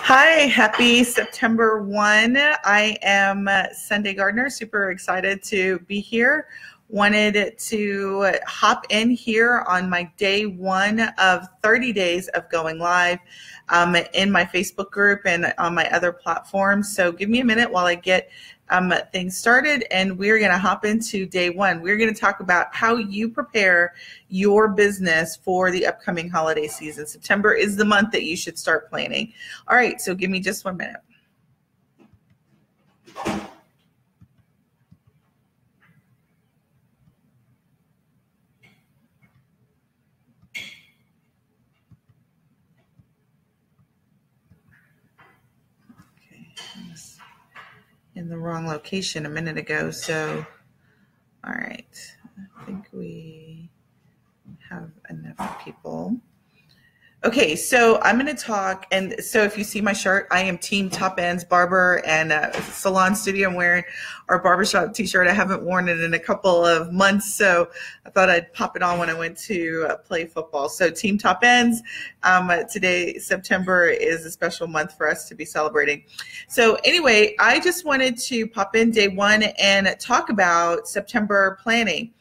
Hi, happy September 1. I am Sunday Gardner, super excited to be here. Wanted to hop in here on my day one of 30 days of going live in my Facebook group and on my other platforms. So give me a minute while I get things started, and we're going to hop into day one. We're going to talk about how you prepare your business for the upcoming holiday season. September is the month that you should start planning. All right, so give me just 1 minute. In the wrong location a minute ago. So, all right, I think we have enough people. Okay, so I'm going to talk, and so if you see my shirt, I am Team Top Ends Barber and Salon Studio. I'm wearing our barbershop t-shirt. I haven't worn it in a couple of months, so I thought I'd pop it on when I went to play football. So Team Top Ends, today, September, is a special month for us to be celebrating. So anyway, I just wanted to pop in day one and talk about September planning.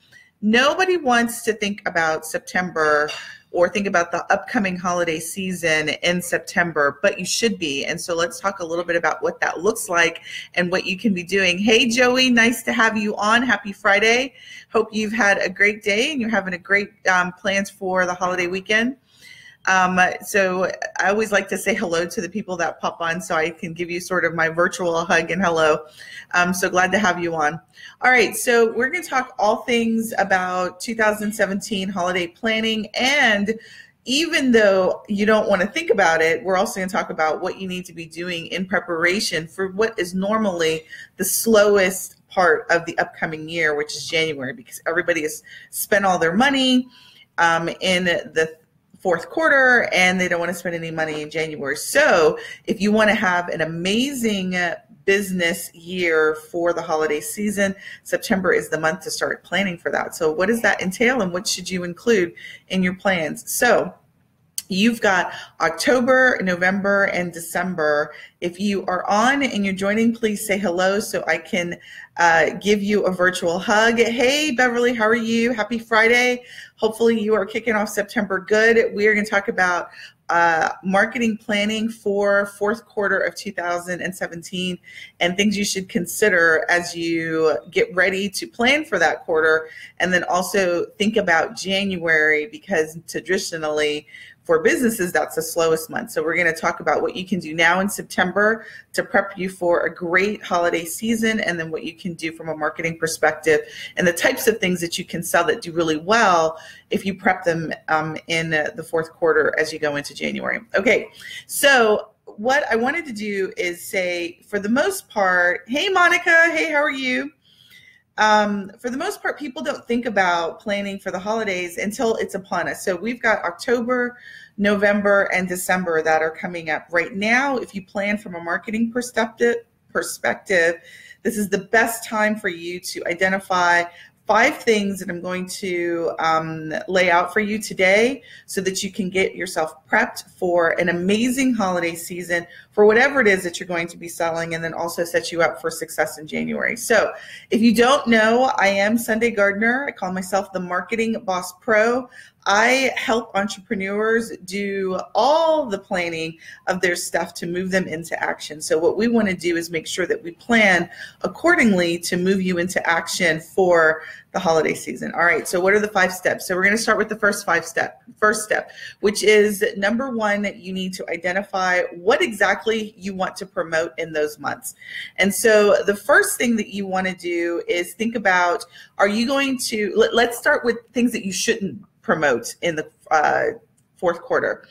Nobody wants to think about September or think about the upcoming holiday season in September, but you should be. And so let's talk a little bit about what that looks like and what you can be doing. Hey, Joey, nice to have you on. Happy Friday. Hope you've had a great day and you're having a great plans for the holiday weekend. So I always like to say hello to the people that pop on so I can give you sort of my virtual hug and hello. I'm so glad to have you on. All right, so we're going to talk all things about 2017 holiday planning, and even though you don't want to think about it, we're also going to talk about what you need to be doing in preparation for what is normally the slowest part of the upcoming year, which is January, because everybody has spent all their money in the fourth quarter and they don't want to spend any money in January. So if you want to have an amazing business year for the holiday season, September is the month to start planning for that. So what does that entail and what should you include in your plans? So you've got October, November, and December. If you are on and you're joining, please say hello so I can give you a virtual hug. Hey, Beverly, how are you? Happy Friday. Hopefully you are kicking off September good. We are going to talk about marketing planning for fourth quarter of 2017 and things you should consider as you get ready to plan for that quarter, and then also think about January, because traditionally for businesses, that's the slowest month. So we're going to talk about what you can do now in September to prep you for a great holiday season, and then what you can do from a marketing perspective and the types of things that you can sell that do really well if you prep them in the fourth quarter as you go into January. Okay, so what I wanted to do is say, for the most part, hey, Monica, hey, how are you? For the most part, people don't think about planning for the holidays until it's upon us. So we've got October, November, and December that are coming up. Right now, if you plan from a marketing perspective, this is the best time for you to identify 5 things that I'm going to lay out for you today so that you can get yourself prepped for an amazing holiday season for whatever it is that you're going to be selling, and then also set you up for success in January. So if you don't know, I am Sunday Gardner. I call myself the Marketing Boss Pro. I help entrepreneurs do all the planning of their stuff to move them into action. So what we want to do is make sure that we plan accordingly to move you into action for the holiday season. All right, so what are the 5 steps? So we're going to start with the first step, which is number 1, you need to identify what exactly you want to promote in those months. And so the first thing that you want to do is think about, are you going to, let's start with things that you shouldn't promote in the fourth quarter.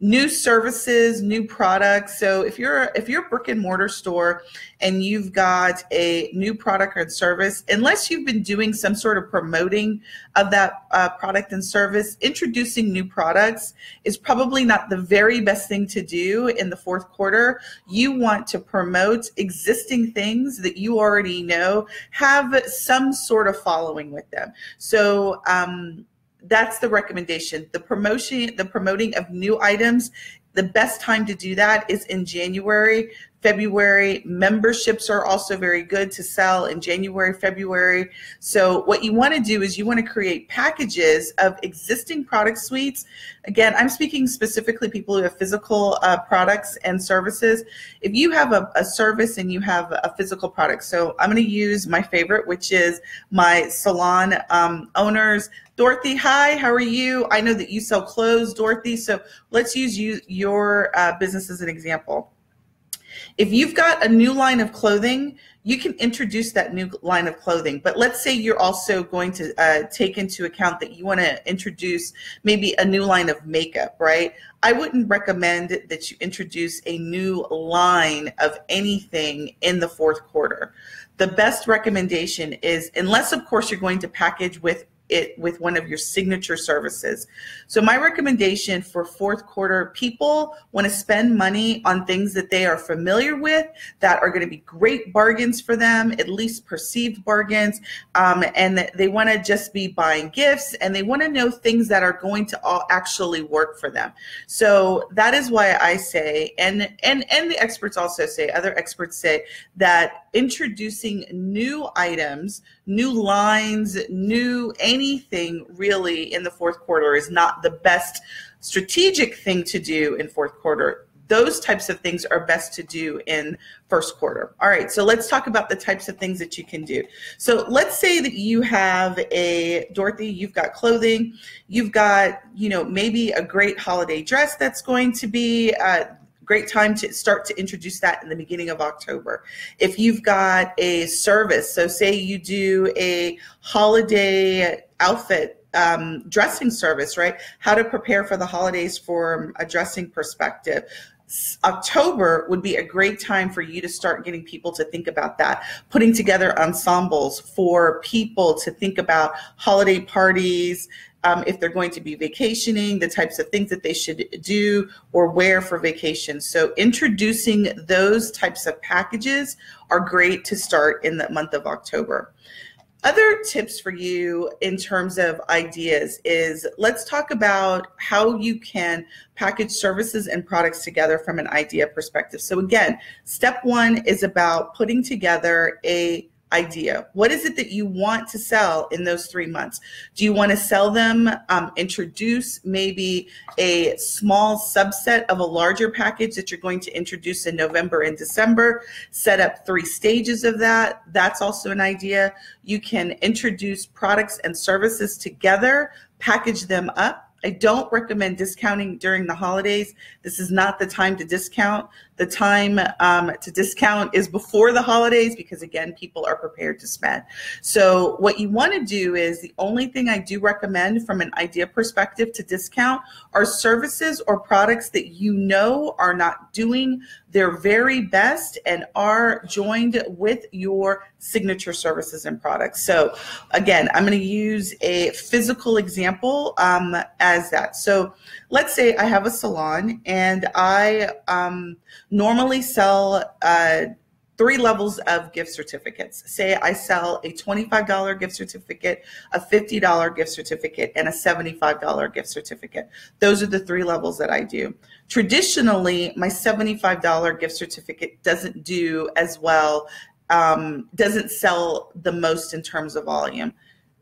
New services, new products. So if you're a brick and mortar store and you've got a new product or service, unless you've been doing some sort of promoting of that product and service, introducing new products is probably not the very best thing to do in the fourth quarter. You want to promote existing things that you already know have some sort of following with them. So that's the recommendation. The promoting of new items The best time to do that is in January, February. Memberships are also very good to sell in January, February. So what you want to do is you want to create packages of existing product suites. Again, I'm speaking specifically people who have physical products and services. If you have a service and you have a physical product, so I'm going to use my favorite, which is my salon owners. Dorothy, hi, how are you? I know that you sell clothes, Dorothy, so let's use your business as an example. If you've got a new line of clothing, you can introduce that new line of clothing. But let's say you're also going to take into account that you want to introduce maybe a new line of makeup, right? I wouldn't recommend that you introduce a new line of anything in the fourth quarter. The best recommendation is, unless of course you're going to package with one of your signature services. So my recommendation for fourth quarter, people want to spend money on things that they are familiar with, that are going to be great bargains for them, at least perceived bargains, and they want to just be buying gifts, and they want to know things that are going to all actually work for them. So that is why I say, and the experts also say, other experts say, that introducing new items, new lines, new anything really in the fourth quarter is not the best strategic thing to do in fourth quarter. Those types of things are best to do in first quarter. All right, so let's talk about the types of things that you can do. So let's say that you have Dorothy, you've got clothing, you've got, maybe a great holiday dress that's going to be great time to start to introduce that in the beginning of October. If you've got a service, so say you do a holiday outfit dressing service, right? How to prepare for the holidays from a dressing perspective. October would be a great time for you to start getting people to think about that, putting together ensembles for people to think about holiday parties, if they're going to be vacationing, the types of things that they should do or wear for vacation. So introducing those types of packages are great to start in the month of October. Other tips for you in terms of ideas is, let's talk about how you can package services and products together from an idea perspective. So again, step one is about putting together a idea. What is it that you want to sell in those 3 months? Do you want to sell them, introduce maybe a small subset of a larger package that you're going to introduce in November and December, set up 3 stages of that? That's also an idea. You can introduce products and services together, package them up. I don't recommend discounting during the holidays. This is not the time to discount. The time to discount is before the holidays, because again, people are prepared to spend. So what you want to do is, the only thing I do recommend from an idea perspective to discount are services or products that you know are not doing their very best and are joined with your signature services and products. So again, I'm going to use a physical example as that. So let's say I have a salon and I normally sell 3 levels of gift certificates. Say I sell a $25 gift certificate, a $50 gift certificate, and a $75 gift certificate. Those are the 3 levels that I do. Traditionally, my $75 gift certificate doesn't do as well, doesn't sell the most in terms of volume.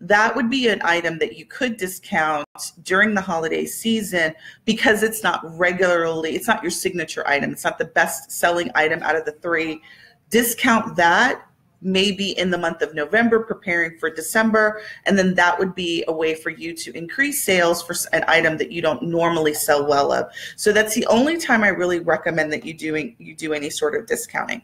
That would be an item that you could discount during the holiday season, because it's not regularly, it's not your signature item. It's not the best selling item out of the 3. Discount that maybe in the month of November, preparing for December, and then that would be a way for you to increase sales for an item that you don't normally sell well of. So that's the only time I really recommend that you do any sort of discounting.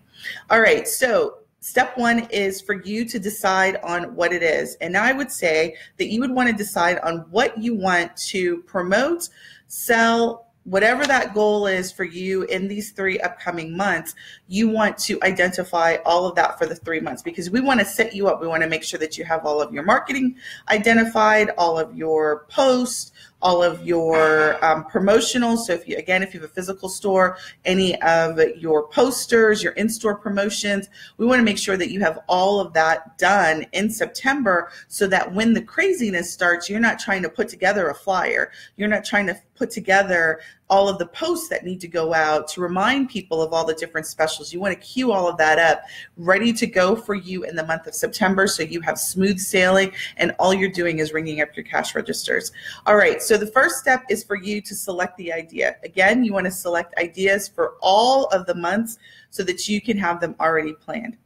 All right, so step 1 is for you to decide on what it is. And now I would say that you would want to decide on what you want to promote, sell, whatever that goal is for you in these 3 upcoming months. You want to identify all of that for the 3 months, because we want to set you up. We want to make sure that you have all of your marketing identified, all of your posts, all of your promotionals. So if you have a physical store, any of your posters, your in-store promotions, we want to make sure that you have all of that done in September, so that when the craziness starts, you're not trying to put together a flyer. You're not trying to put together all of the posts that need to go out to remind people of all the different specials. You want to queue all of that up, ready to go for you in the month of September, so you have smooth sailing and all you're doing is ringing up your cash registers. All right, so the first step is for you to select the idea. Again, you want to select ideas for all of the months so that you can have them already planned.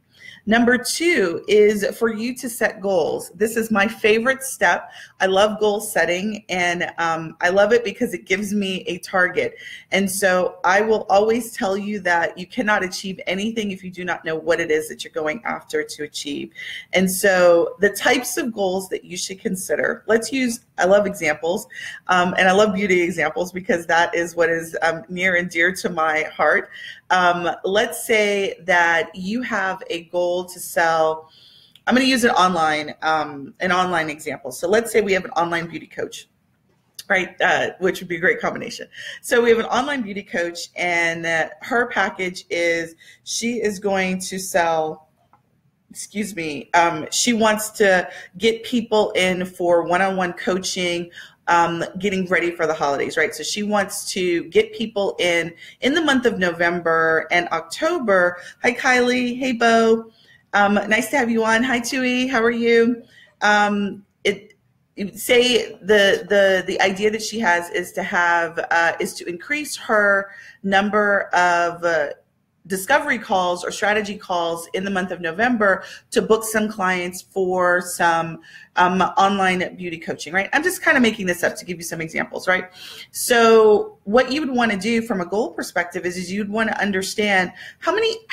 Number 2 is for you to set goals. This is my favorite step. I love goal setting, and I love it because it gives me a target. And so I will always tell you that you cannot achieve anything if you do not know what it is that you're going after to achieve. And so the types of goals that you should consider, let's use, I love examples, and I love beauty examples because that is what is near and dear to my heart. Let's say that you have a goal to sell. I'm going to use an online example. So let's say we have an online beauty coach, right? Which would be a great combination. So we have an online beauty coach, and her package is she is going to sell, she wants to get people in for one-on-one coaching, getting ready for the holidays, right? So she wants to get people in the month of November and October. Hi, Kylie. Hey, Bo. Nice to have you on. Hi, Tui. How are you? Say the idea that she has is to increase her number of discovery calls or strategy calls in the month of November to book some clients for some online beauty coaching, right? I'm just kind of making this up to give you some examples, right? So what you would want to do from a goal perspective is you'd want to understand how many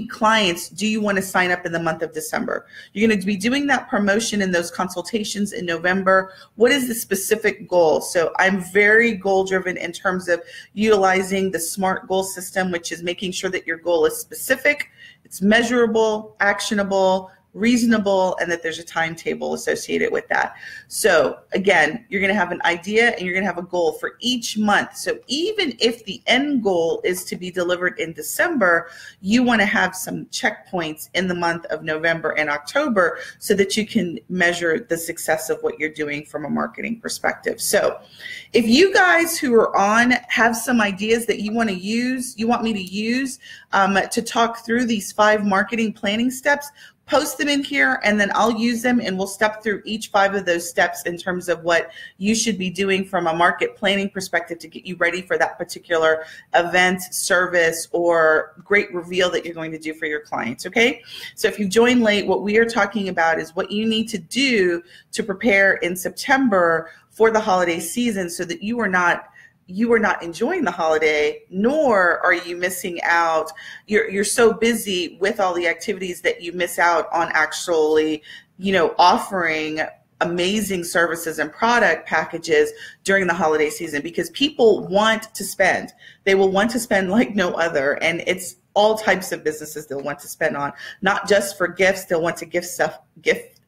clients do you want to sign up in the month of December? You're going to be doing that promotion and those consultations in November. What is the specific goal? So I'm very goal driven in terms of utilizing the SMART goal system, which is making sure that your goal is specific, it's measurable, actionable, reasonable, and that there's a timetable associated with that. So again, you're going to have an idea and you're going to have a goal for each month. So even if the end goal is to be delivered in December, you want to have some checkpoints in the month of November and October so that you can measure the success of what you're doing from a marketing perspective. So if you guys who are on have some ideas that you want to use, you want me to use to talk through these 5 marketing planning steps, post them in here and then I'll use them and we'll step through each 5 of those steps in terms of what you should be doing from a market planning perspective to get you ready for that particular event, service, or great reveal that you're going to do for your clients, okay? So if you joined late, what we are talking about is what you need to do to prepare in September for the holiday season so that you are not enjoying the holiday, nor are you missing out. You're so busy with all the activities that you miss out on actually, offering amazing services and product packages during the holiday season, because people want to spend. They will want to spend like no other, and it's all types of businesses they'll want to spend on, not just for gifts. They'll want to gift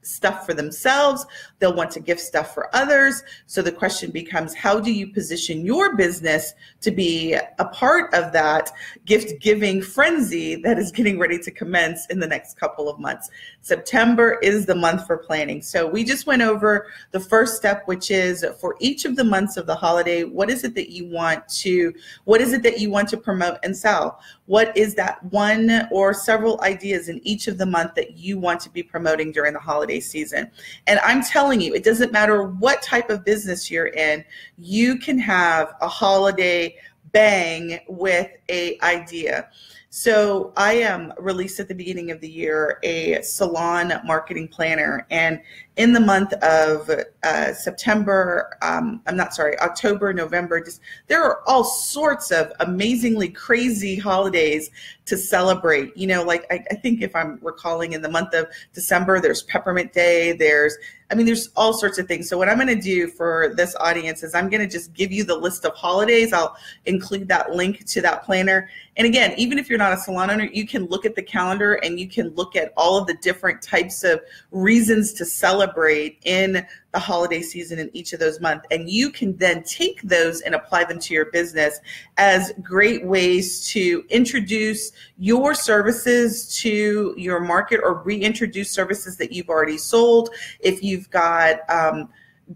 stuff for themselves. They'll want to gift stuff for others. So the question becomes, how do you position your business to be a part of that gift giving frenzy that is getting ready to commence in the next couple of months? September is the month for planning. So we just went over the first step, which is for each of the months of the holiday, what is it that you want to promote and sell? What is that one or several ideas in each of the month that you want to be promoting during the holiday season? And I'm telling you, it doesn't matter what type of business you're in, you can have a holiday bang with an idea. So I released at the beginning of the year a salon marketing planner, and in the month of October, November, there are all sorts of amazingly crazy holidays to celebrate. I think if I'm recalling, in the month of December, there's Peppermint Day, there's all sorts of things. So what I'm going to do for this audience is I'm going to just give you the list of holidays. I'll include that link to that planner. And again, even if you're not a salon owner, you can look at the calendar and you can look at all of the different types of reasons to celebrate in the holiday season in each of those months. And you can then take those and apply them to your business as great ways to introduce your services to your market or reintroduce services that you've already sold. If you've got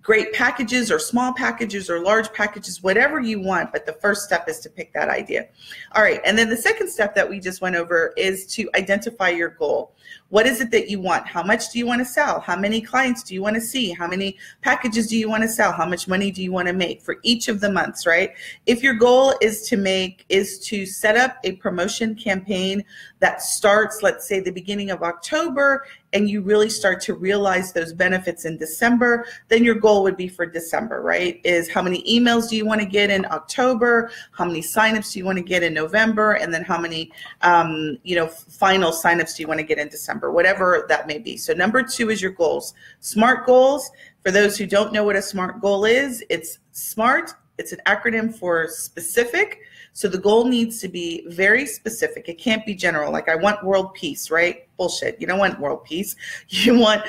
great packages or small packages or large packages, whatever you want. But the first step is to pick that idea. All right. And then the second step that we just went over is to identify your goal. What is it that you want? How much do you want to sell? How many clients do you want to see? How many packages do you want to sell? How much money do you want to make for each of the months, right? If your goal is to set up a promotion campaign that starts, let's say, the beginning of October, and you really start to realize those benefits in December, then your goal would be for December, right? Is how many emails do you want to get in October? How many signups do you want to get in November? And then how many, final signups do you want to get in December? Whatever that may be. So number 2 is your goals. SMART goals. For those who don't know what a SMART goal is, it's SMART. It's an acronym for specific. So the goal needs to be very specific. It can't be general. Like, I want world peace, right? Bullshit. You don't want world peace. You want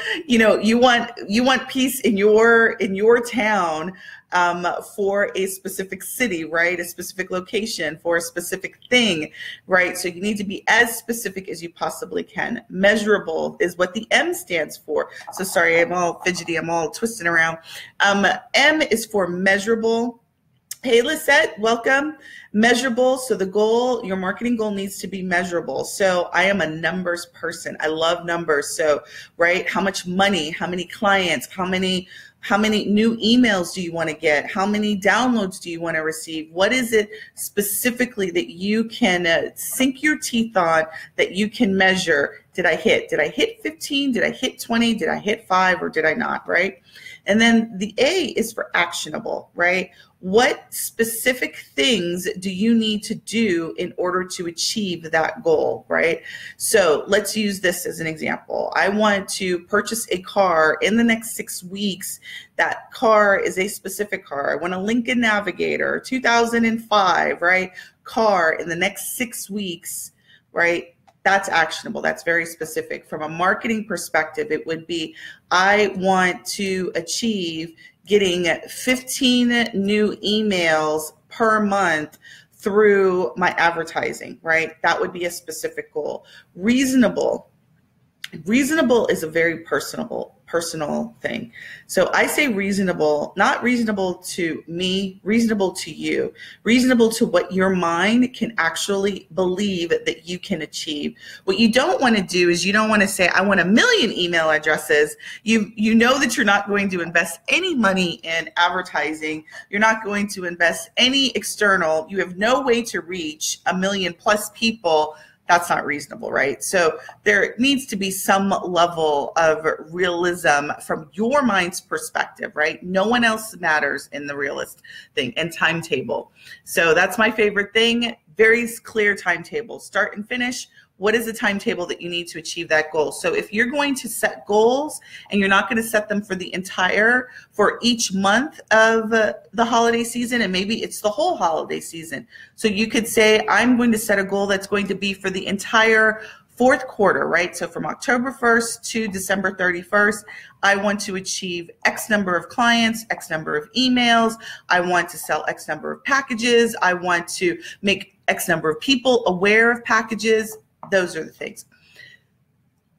peace in your town, for a specific city, right? A specific location for a specific thing, right? So you need to be as specific as you possibly can. Measurable is what the M stands for. So sorry, I'm all fidgety. I'm all twisting around. M is for measurable. Hey, Lisette, welcome. Measurable. So the goal, your marketing goal needs to be measurable. So I am a numbers person. I love numbers. So, right, how much money, how many clients, how many new emails do you want to get? How many downloads do you want to receive? What is it specifically that you can sink your teeth on, that you can measure? Did I hit 15? Did I hit 20? Did I hit 5 or did I not, right? And then the A is for actionable, right? What specific things do you need to do in order to achieve that goal, right? So let's use this as an example. I want to purchase a car in the next 6 weeks. That car is a specific car. I want a Lincoln Navigator, 2005, right? Car in the next 6 weeks, right? That's actionable. That's very specific. From a marketing perspective, it would be, I want to achieve getting 15 new emails per month through my advertising, right? That would be a specific goal. Reasonable. Reasonable is a very personal thing. So I say reasonable, not reasonable to me, reasonable to you, reasonable to what your mind can actually believe that you can achieve. What you don't want to do is, you don't want to say, I want 1 million email addresses. You know that you're not going to invest any money in advertising. You're not going to invest any external. You have no way to reach 1 million plus people. That's not reasonable, right? So there needs to be some level of realism from your mind's perspective, right? No one else matters in the realist thing, and timetable. So that's my favorite thing. Very clear timetable, start and finish. What is the timetable that you need to achieve that goal? So if you're going to set goals and you're not going to set them for each month of the holiday season, and maybe it's the whole holiday season. So you could say, I'm going to set a goal that's going to be for the entire fourth quarter, right? So from October 1st to December 31st, I want to achieve X number of clients, X number of emails. I want to sell X number of packages. I want to make X number of people aware of packages. Those are the things.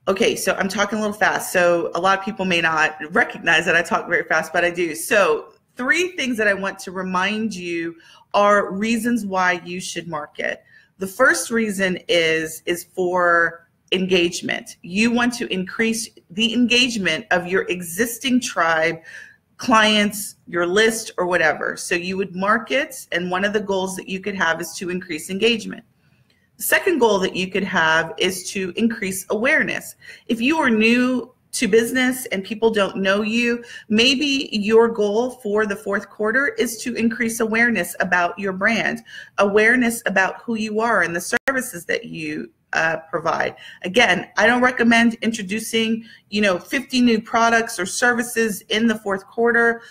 Okay, so I'm talking a little fast. So a lot of people may not recognize that I talk very fast, but I do. So 3 things that I want to remind you are reasons why you should market. The first reason is for engagement. You want to increase the engagement of your existing tribe, clients, your list, or whatever. So you would market, and one of the goals that you could have is to increase engagement. The second goal that you could have is to increase awareness. If you are new to business and people don't know you, maybe your goal for the fourth quarter is to increase awareness about your brand, awareness about who you are and the services that you provide. Again, I don't recommend introducing, 50 new products or services in the fourth quarter.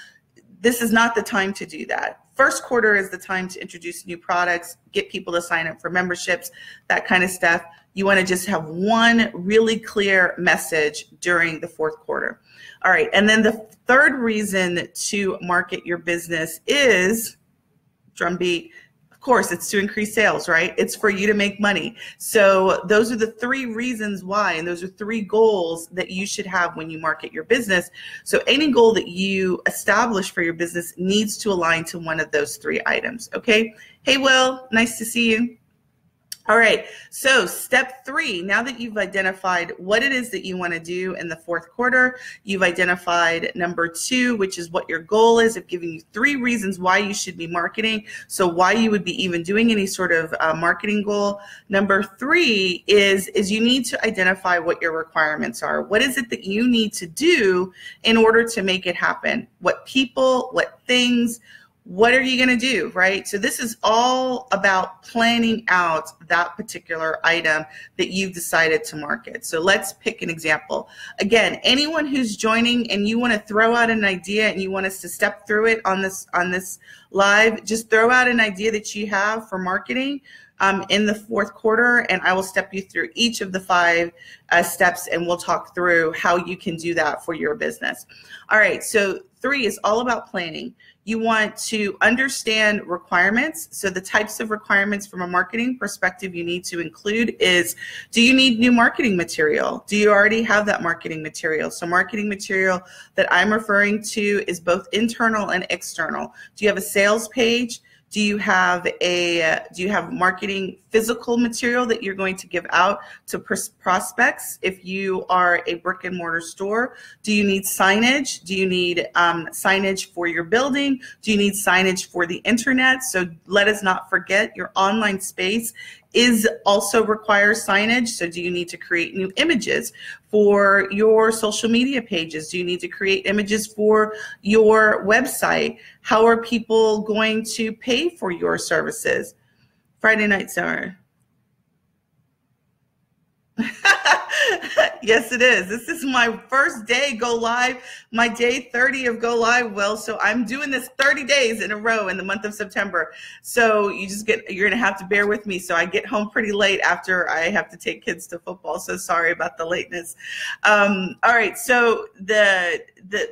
This is not the time to do that. First quarter is the time to introduce new products, get people to sign up for memberships, that kind of stuff. You want to just have one really clear message during the fourth quarter. All right, and then the third reason to market your business is, drumbeat, of course, it's to increase sales, right? It's for you to make money. So those are the 3 reasons why, and those are 3 goals that you should have when you market your business. So any goal that you establish for your business needs to align to one of those 3 items, okay? Hey, Will, nice to see you. All right, so step 3, now that you've identified what it is that you want to do in the 4th quarter, you've identified number 2, which is what your goal is. I've given you 3 reasons why you should be marketing, so why you would be even doing any sort of marketing goal. Number 3 is you need to identify what your requirements are. What is it that you need to do in order to make it happen? What people, what things, what are you going to do, right? So this is all about planning out that particular item that you've decided to market. So let's pick an example. Again, anyone who's joining and you want to throw out an idea and you want us to step through it on this live, just throw out an idea that you have for marketing in the 4th quarter, and I will step you through each of the 5 steps, and we'll talk through how you can do that for your business. All right, so 3 is all about planning. You want to understand requirements. So the types of requirements from a marketing perspective you need to include is, do you need new marketing material? Do you already have that marketing material? So marketing material that I'm referring to is both internal and external. Do you have a sales page? Do you have marketing physical material that you're going to give out to prospects if you are a brick and mortar store? Do you need signage? Do you need signage for your building? Do you need signage for the internet? So let us not forget, your online space also requires signage. So do you need to create new images for your social media pages? Do you need to create images for your website? How are people going to pay for your services? Friday night summer. Yes, it is. This is my first day go live, my day 30 of go live, Will. So I'm doing this 30 days in a row in the month of September. So you're going to have to bear with me. So I get home pretty late after I have to take kids to football. So sorry about the lateness. All right. So the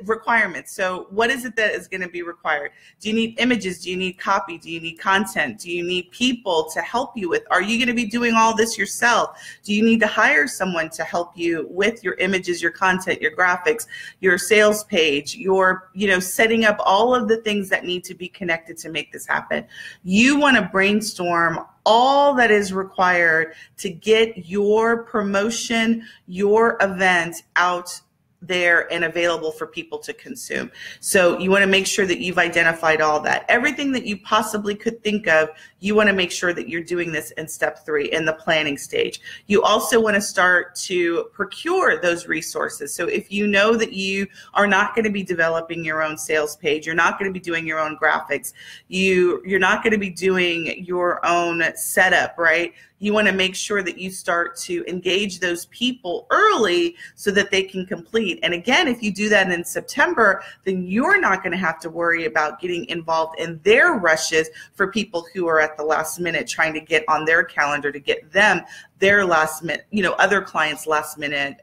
requirements. So what is it that is going to be required? Do you need images? Do you need copy? Do you need content? Do you need people to help you with? Are you going to be doing all this yourself? Do you need to hire someone to help you with your images, your content, your graphics, your sales page, your, setting up all of the things that need to be connected to make this happen? You want to brainstorm all that is required to get your promotion, your event out there and available for people to consume. So you want to make sure that you've identified all that. Everything that you possibly could think of, you want to make sure that you're doing this in step 3 in the planning stage. You also want to start to procure those resources. So if you know that you are not going to be developing your own sales page, you're not going to be doing your own graphics, you're not going to be doing your own setup, right? You want to make sure that you start to engage those people early so that they can complete. And again, if you do that in September, then you're not going to have to worry about getting involved in their rushes for people who are at the last minute trying to get on their calendar to get them their last minute, other clients' last minute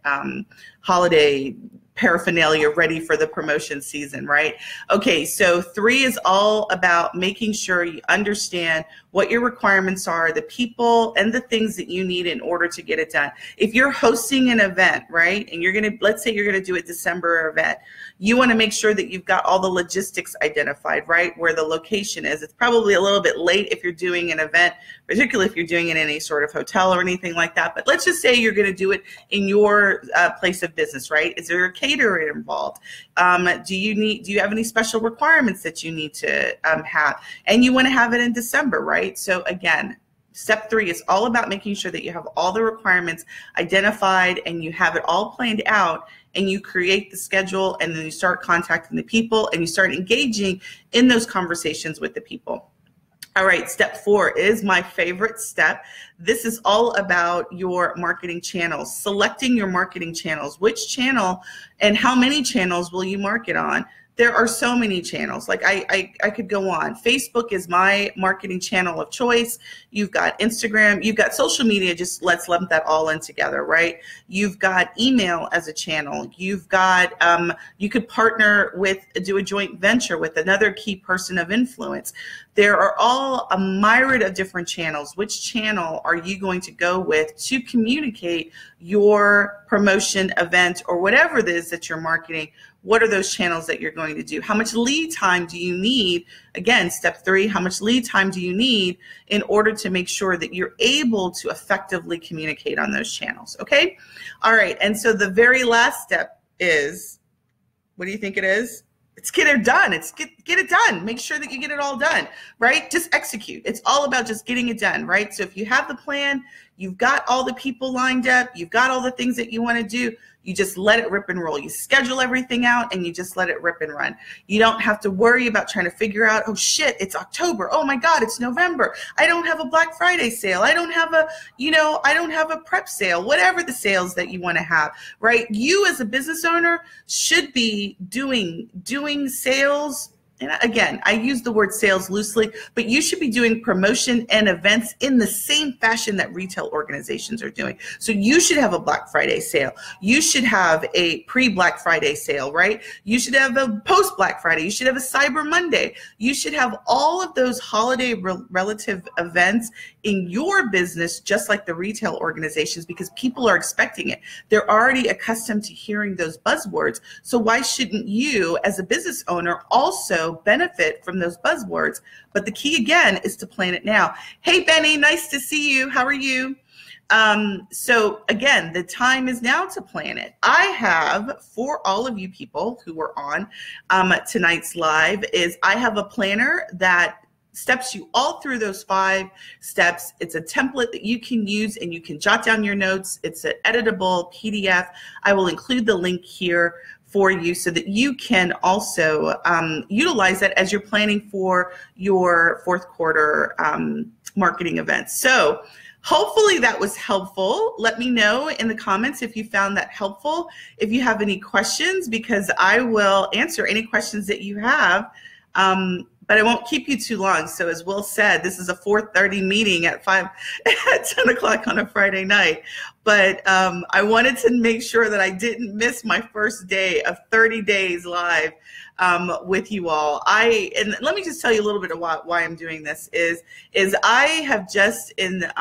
holiday paraphernalia ready for the promotion season, right? Okay, so 3 is all about making sure you understand what your requirements are, the people and the things that you need in order to get it done. If you're hosting an event, right, and let's say you're gonna do a December event, you wanna make sure that you've got all the logistics identified, right, where the location is. It's probably a little bit late if you're doing an event, particularly if you're doing it in any sort of hotel or anything like that, but let's just say you're gonna do it in your place of business, right? Is there a caterer involved? Do you have any special requirements that you need to have? And you wanna have it in December, right? So again, step 3 is all about making sure that you have all the requirements identified and you have it all planned out, and you create the schedule, and then you start contacting the people and you start engaging in those conversations with the people. All right, step 4 is my favorite step. This is all about your marketing channels, selecting your marketing channels. Which channel and how many channels will you market on? there are so many channels. Like I could go on. Facebook is my marketing channel of choice. You've got Instagram, you've got social media, just let's lump that all in together, right? You've got email as a channel. You've got, you could partner with, do a joint venture with another key person of influence. There are all a myriad of different channels. Which channel are you going to go with to communicate your promotion, event, or whatever it is that you're marketing? What are those channels that you're going to do? How much lead time do you need? Again, step 3, how much lead time do you need in order to make sure that you're able to effectively communicate on those channels? Okay. All right. And so the very last step is, what do you think it is? It's get it done. It's get it done. Make sure that you get it all done, right? Just execute. It's all about just getting it done, right? So if you have the plan, you've got all the people lined up, you've got all the things that you want to do, you just let it rip and roll. You schedule everything out and you just let it rip and run. You don't have to worry about trying to figure out, oh shit, it's October. Oh my God, it's November. I don't have a Black Friday sale. I don't have a, I don't have a prep sale, whatever the sales that you want to have, right? You as a business owner should be doing sales. And again, I use the word sales loosely, but you should be doing promotion and events in the same fashion that retail organizations are doing. So you should have a Black Friday sale. You should have a pre-Black Friday sale, right? You should have a post-Black Friday. You should have a Cyber Monday. You should have all of those holiday relative events in your business, just like the retail organizations, because people are expecting it. They're already accustomed to hearing those buzzwords. So why shouldn't you, as a business owner, also benefit from those buzzwords? But the key again is to plan it now. Hey Benny, nice to see you. How are you? So again, the time is now to plan it. I have, for all of you people who are on tonight's live, I have a planner that steps you all through those 5 steps. It's a template that you can use and you can jot down your notes. It's an editable PDF. I will include the link here for you so that you can also utilize that as you're planning for your 4th quarter marketing events. So hopefully that was helpful. Let me know in the comments if you found that helpful. If you have any questions, because I will answer any questions that you have. But I won't keep you too long. So as Will said, this is a 4:30 meeting at 10 o'clock on a Friday night. But I wanted to make sure that I didn't miss my first day of 30 days live with you all. And let me just tell you a little bit of why I'm doing this is I have just in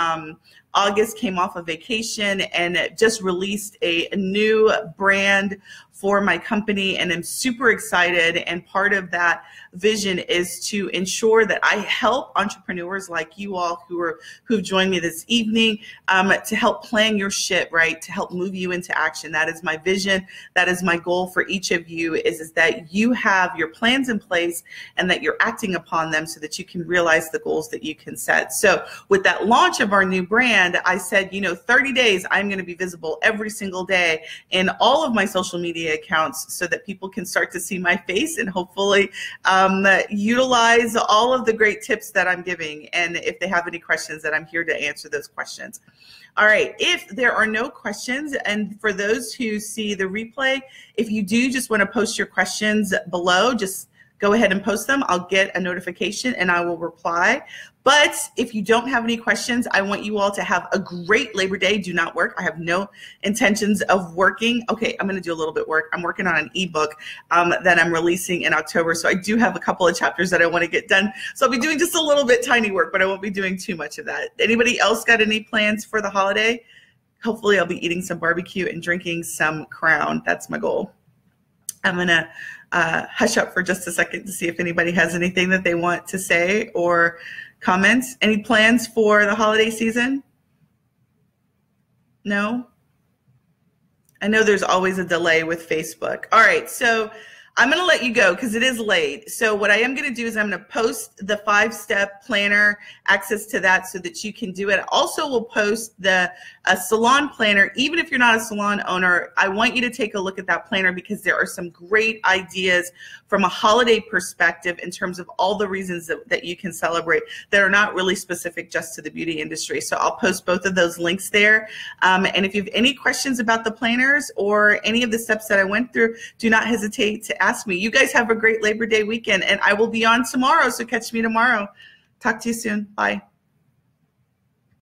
August came off a vacation and just released a new brand for my company, and I'm super excited. And part of that vision is to ensure that I help entrepreneurs like you all who've joined me this evening to help plan your shit, right? To help move you into action. That is my vision. That is my goal for each of you is that you have your plans in place and that you're acting upon them so that you can realize the goals that you can set. So with that launch of our new brand, I said, 30 days, I'm going to be visible every single day in all of my social media accounts so that people can start to see my face and hopefully utilize all of the great tips that I'm giving. And if they have any questions, that I'm here to answer those questions. All right, if there are no questions, and for those who see the replay, if you do just want to post your questions below, just go ahead and post them. I'll get a notification and I will reply. But if you don't have any questions, I want you all to have a great Labor Day. Do not work. I have no intentions of working. Okay, I'm going to do a little bit of work. I'm working on an ebook that I'm releasing in October. So I do have a couple of chapters that I want to get done. So I'll be doing just a little bit tiny work, but I won't be doing too much of that. Anybody else got any plans for the holiday? Hopefully I'll be eating some barbecue and drinking some Crown. That's my goal. I'm going to hush up for just a second to see if anybody has anything that they want to say or comments. Any plans for the holiday season? No? I know there's always a delay with Facebook. All right, so I'm going to let you go because it is late. So what I am going to do is I'm going to post the 5-step planner, access to that so that you can do it. Also, we'll post the salon planner. Even if you're not a salon owner, I want you to take a look at that planner because there are some great ideas from a holiday perspective in terms of all the reasons that you can celebrate that are not really specific just to the beauty industry. So I'll post both of those links there. And if you have any questions about the planners or any of the steps that I went through, do not hesitate to ask me. You guys have a great Labor Day weekend, and I will be on tomorrow, so catch me tomorrow. Talk to you soon. Bye.